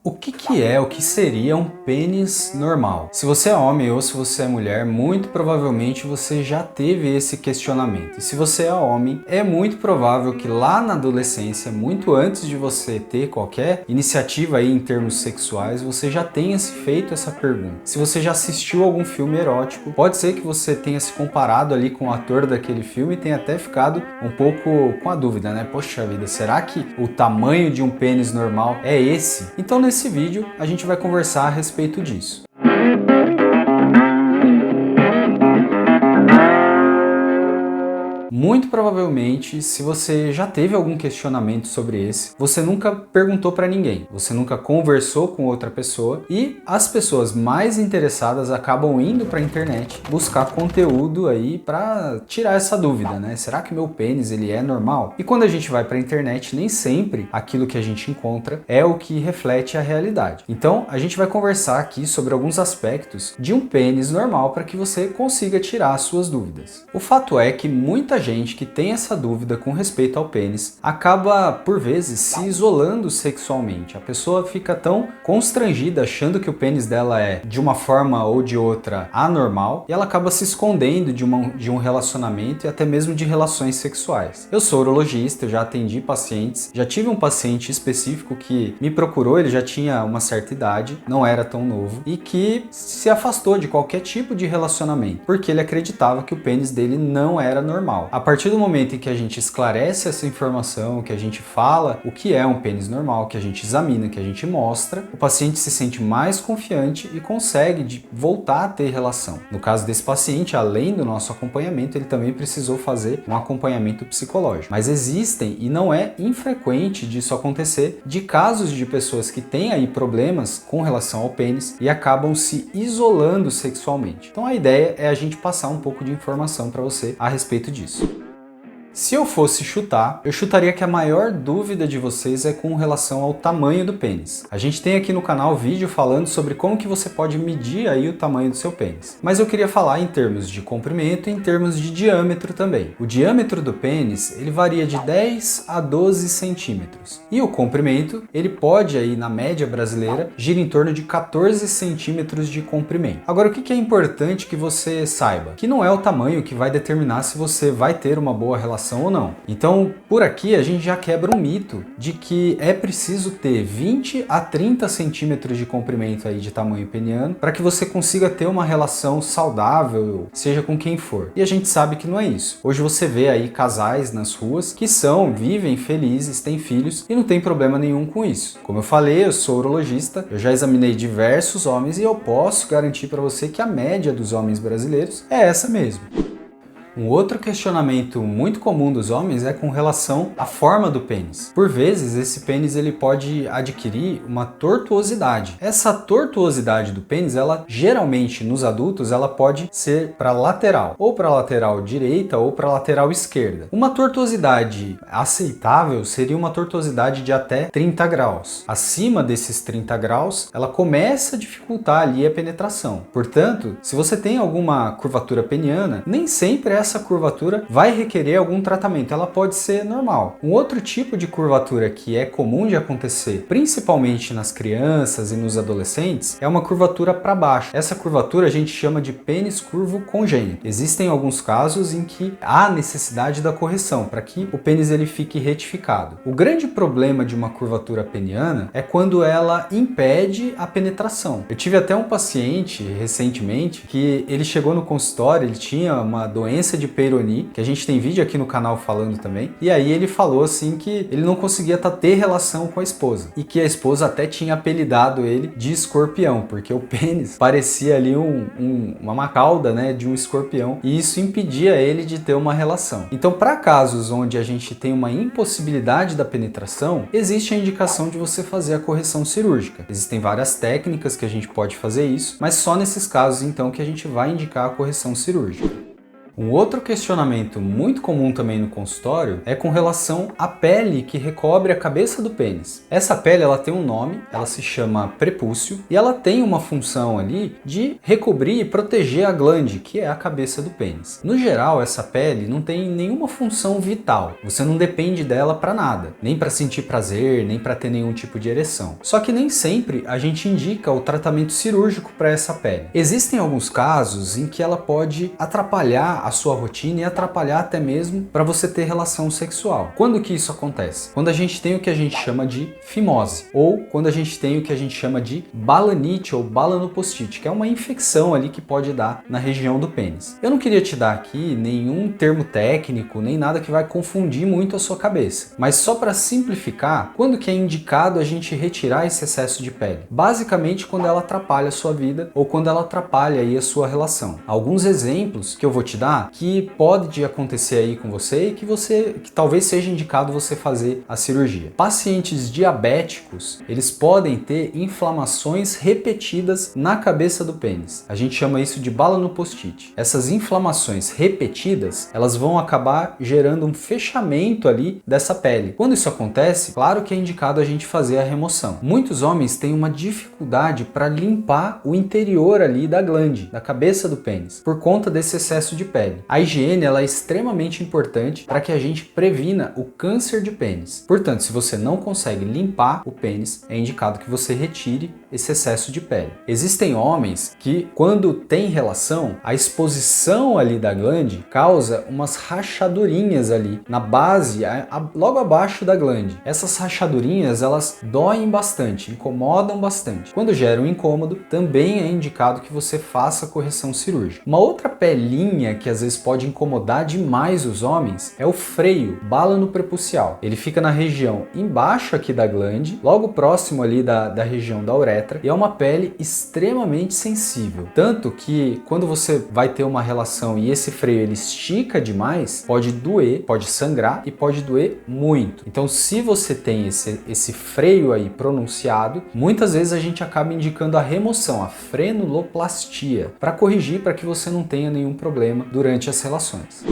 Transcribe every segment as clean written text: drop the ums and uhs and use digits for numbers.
O que seria um pênis normal? Se você é homem ou se você é mulher, muito provavelmente você já teve esse questionamento. E se você é homem, é muito provável que lá na adolescência, muito antes de você ter qualquer iniciativa aí em termos sexuais, você já tenha se feito essa pergunta. Se você já assistiu algum filme erótico, pode ser que você tenha se comparado ali com o ator daquele filme e tenha até ficado um pouco com a dúvida, né? Poxa vida, será que o tamanho de um pênis normal é esse? Então, nesse vídeo, a gente vai conversar a respeito disso. Muito provavelmente, se você já teve algum questionamento sobre esse, você nunca perguntou para ninguém, você nunca conversou com outra pessoa e as pessoas mais interessadas acabam indo para a internet buscar conteúdo aí para tirar essa dúvida, né? Será que meu pênis ele é normal? E quando a gente vai para a internet, nem sempre aquilo que a gente encontra é o que reflete a realidade. Então, a gente vai conversar aqui sobre alguns aspectos de um pênis normal para que você consiga tirar as suas dúvidas. O fato é que muita gente que tem essa dúvida com respeito ao pênis acaba, por vezes, se isolando sexualmente. A pessoa fica tão constrangida achando que o pênis dela é, de uma forma ou de outra, anormal, e ela acaba se escondendo de um relacionamento e até mesmo de relações sexuais. Eu sou urologista, eu já atendi pacientes, já tive um paciente específico que me procurou, ele já tinha uma certa idade, não era tão novo, e que se afastou de qualquer tipo de relacionamento, porque ele acreditava que o pênis dele não era normal. A partir do momento em que a gente esclarece essa informação, que a gente fala o que é um pênis normal, que a gente examina, que a gente mostra, o paciente se sente mais confiante e consegue voltar a ter relação. No caso desse paciente, além do nosso acompanhamento, ele também precisou fazer um acompanhamento psicológico. Mas existem, e não é infrequente disso acontecer, de casos de pessoas que têm aí problemas com relação ao pênis e acabam se isolando sexualmente. Então a ideia é a gente passar um pouco de informação para você a respeito disso. Se eu fosse chutar, eu chutaria que a maior dúvida de vocês é com relação ao tamanho do pênis. A gente tem aqui no canal vídeo falando sobre como que você pode medir aí o tamanho do seu pênis. Mas eu queria falar em termos de comprimento e em termos de diâmetro também. O diâmetro do pênis, ele varia de 10 a 12 centímetros. E o comprimento, ele pode aí, na média brasileira, gira em torno de 14 centímetros de comprimento. Agora, o que é importante que você saiba? Que não é o tamanho que vai determinar se você vai ter uma boa relação ou não. Então, por aqui a gente já quebra um mito de que é preciso ter 20 a 30 centímetros de comprimento aí de tamanho peniano para que você consiga ter uma relação saudável, seja com quem for. E a gente sabe que não é isso. Hoje você vê aí casais nas ruas que vivem felizes, têm filhos e não tem problema nenhum com isso. Como eu falei, eu sou urologista, eu já examinei diversos homens e eu posso garantir para você que a média dos homens brasileiros é essa mesmo. Um outro questionamento muito comum dos homens é com relação à forma do pênis. Por vezes, esse pênis ele pode adquirir uma tortuosidade. Essa tortuosidade do pênis, ela geralmente nos adultos, ela pode ser para lateral, ou para lateral direita ou para lateral esquerda. Uma tortuosidade aceitável seria uma tortuosidade de até 30 graus. Acima desses 30 graus, ela começa a dificultar ali a penetração. Portanto, se você tem alguma curvatura peniana, nem sempre essa curvatura vai requerer algum tratamento, ela pode ser normal. Um outro tipo de curvatura que é comum de acontecer, principalmente nas crianças e nos adolescentes, é uma curvatura para baixo. Essa curvatura a gente chama de pênis curvo congênito. Existem alguns casos em que há necessidade da correção para que o pênis ele fique retificado. O grande problema de uma curvatura peniana é quando ela impede a penetração. Eu tive até um paciente recentemente que ele chegou no consultório, ele tinha uma doença de Peyronie, que a gente tem vídeo aqui no canal falando também, e aí ele falou assim que ele não conseguia ter relação com a esposa, e que a esposa até tinha apelidado ele de escorpião, porque o pênis parecia ali uma cauda, né, de um escorpião, e isso impedia ele de ter uma relação. Então, para casos onde a gente tem uma impossibilidade da penetração, existe a indicação de você fazer a correção cirúrgica. Existem várias técnicas que a gente pode fazer isso, mas só nesses casos então que a gente vai indicar a correção cirúrgica. Um outro questionamento muito comum também no consultório é com relação à pele que recobre a cabeça do pênis. Essa pele ela tem um nome, ela se chama prepúcio e ela tem uma função ali de recobrir e proteger a glande, que é a cabeça do pênis. No geral, essa pele não tem nenhuma função vital, você não depende dela para nada, nem para sentir prazer, nem para ter nenhum tipo de ereção. Só que nem sempre a gente indica o tratamento cirúrgico para essa pele. Existem alguns casos em que ela pode atrapalhar a sua rotina e atrapalhar até mesmo para você ter relação sexual. Quando que isso acontece? Quando a gente tem o que a gente chama de fimose, ou quando a gente tem o que a gente chama de balanite ou balanopostite, que é uma infecção ali que pode dar na região do pênis. Eu não queria te dar aqui nenhum termo técnico, nem nada que vai confundir muito a sua cabeça, mas só para simplificar, quando que é indicado a gente retirar esse excesso de pele? Basicamente quando ela atrapalha a sua vida ou quando ela atrapalha aí a sua relação. Alguns exemplos que eu vou te dar que pode acontecer aí com você e que talvez seja indicado você fazer a cirurgia. Pacientes diabéticos, eles podem ter inflamações repetidas na cabeça do pênis. A gente chama isso de balanopostite. Essas inflamações repetidas, elas vão acabar gerando um fechamento ali dessa pele. Quando isso acontece, claro que é indicado a gente fazer a remoção. Muitos homens têm uma dificuldade para limpar o interior ali da glande, da cabeça do pênis, por conta desse excesso de pele. A higiene ela é extremamente importante para que a gente previna o câncer de pênis. Portanto, se você não consegue limpar o pênis, é indicado que você retire esse excesso de pele. Existem homens que, quando tem relação, a exposição ali da glande causa umas rachadurinhas ali na base, logo abaixo da glande. Essas rachadurinhas, elas doem bastante, incomodam bastante. Quando gera um incômodo, também é indicado que você faça a correção cirúrgica. Uma outra pelinha que às vezes pode incomodar demais os homens é o freio balanoprepucial. Ele fica na região embaixo aqui da glande, logo próximo ali da região da uretra, e é uma pele extremamente sensível. Tanto que quando você vai ter uma relação e esse freio ele estica demais, pode doer, pode sangrar e pode doer muito. Então, se você tem esse freio aí pronunciado, muitas vezes a gente acaba indicando a remoção, a frenuloplastia, para corrigir, para que você não tenha nenhum problema durante as relações.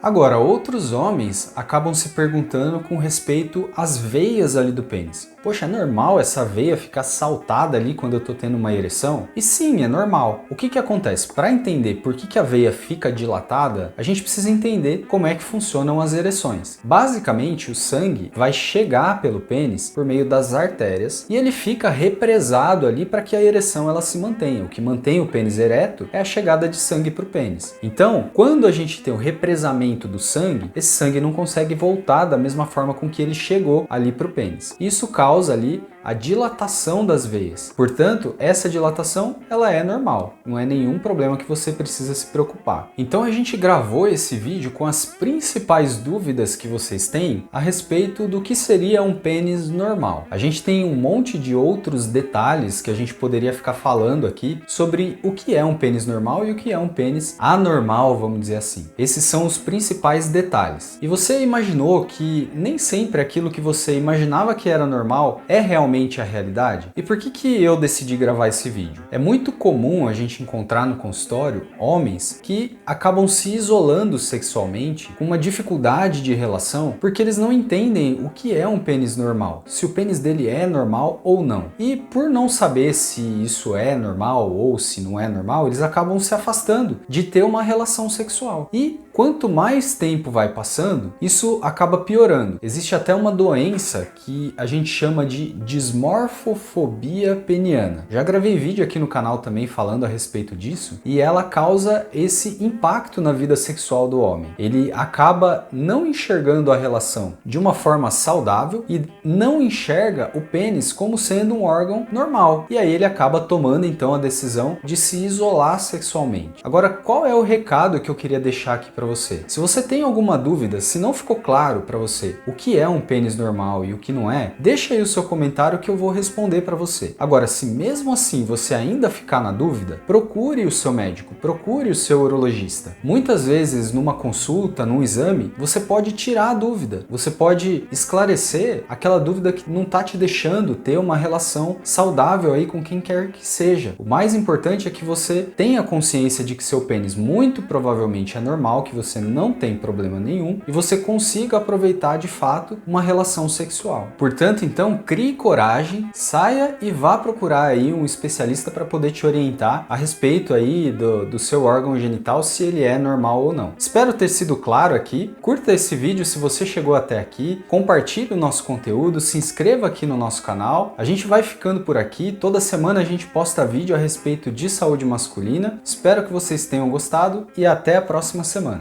Agora, outros homens acabam se perguntando com respeito às veias ali do pênis. Poxa, é normal essa veia ficar saltada ali quando eu tô tendo uma ereção? E sim, é normal. O que acontece? Para entender por que a veia fica dilatada, a gente precisa entender como é que funcionam as ereções. Basicamente, o sangue vai chegar pelo pênis por meio das artérias e ele fica represado ali para que a ereção ela se mantenha. O que mantém o pênis ereto é a chegada de sangue para o pênis. Então, quando a gente tem o represamento do sangue, esse sangue não consegue voltar da mesma forma com que ele chegou ali para o pênis. Isso causa ali a dilatação das veias. Portanto, essa dilatação ela é normal, não é nenhum problema que você precisa se preocupar. Então a gente gravou esse vídeo com as principais dúvidas que vocês têm a respeito do que seria um pênis normal. A gente tem um monte de outros detalhes que a gente poderia ficar falando aqui sobre o que é um pênis normal e o que é um pênis anormal, vamos dizer assim. Esses são os principais detalhes. E você imaginou que nem sempre aquilo que você imaginava que era normal é realmente a realidade? E por que eu decidi gravar esse vídeo? É muito comum a gente encontrar no consultório homens que acabam se isolando sexualmente com uma dificuldade de relação porque eles não entendem o que é um pênis normal, se o pênis dele é normal ou não. E por não saber se isso é normal ou se não é normal, eles acabam se afastando de ter uma relação sexual. E quanto mais tempo vai passando, isso acaba piorando. Existe até uma doença que a gente chama de dismorfofobia peniana. Já gravei vídeo aqui no canal também falando a respeito disso, e ela causa esse impacto na vida sexual do homem. Ele acaba não enxergando a relação de uma forma saudável e não enxerga o pênis como sendo um órgão normal. E aí ele acaba tomando então a decisão de se isolar sexualmente. Agora, qual é o recado que eu queria deixar aqui para para você. Se você tem alguma dúvida, se não ficou claro para você o que é um pênis normal e o que não é, deixa aí o seu comentário que eu vou responder para você. Agora, se mesmo assim você ainda ficar na dúvida, procure o seu médico, procure o seu urologista. Muitas vezes, numa consulta, num exame, você pode tirar a dúvida, você pode esclarecer aquela dúvida que não está te deixando ter uma relação saudável aí com quem quer que seja. O mais importante é que você tenha consciência de que seu pênis muito provavelmente é normal, que você não tem problema nenhum e você consiga aproveitar de fato uma relação sexual. Portanto, então, crie coragem, saia e vá procurar aí um especialista para poder te orientar a respeito aí do seu órgão genital, se ele é normal ou não. Espero ter sido claro aqui. Curta esse vídeo se você chegou até aqui, compartilhe o nosso conteúdo, se inscreva aqui no nosso canal. A gente vai ficando por aqui, toda semana a gente posta vídeo a respeito de saúde masculina. Espero que vocês tenham gostado e até a próxima semana.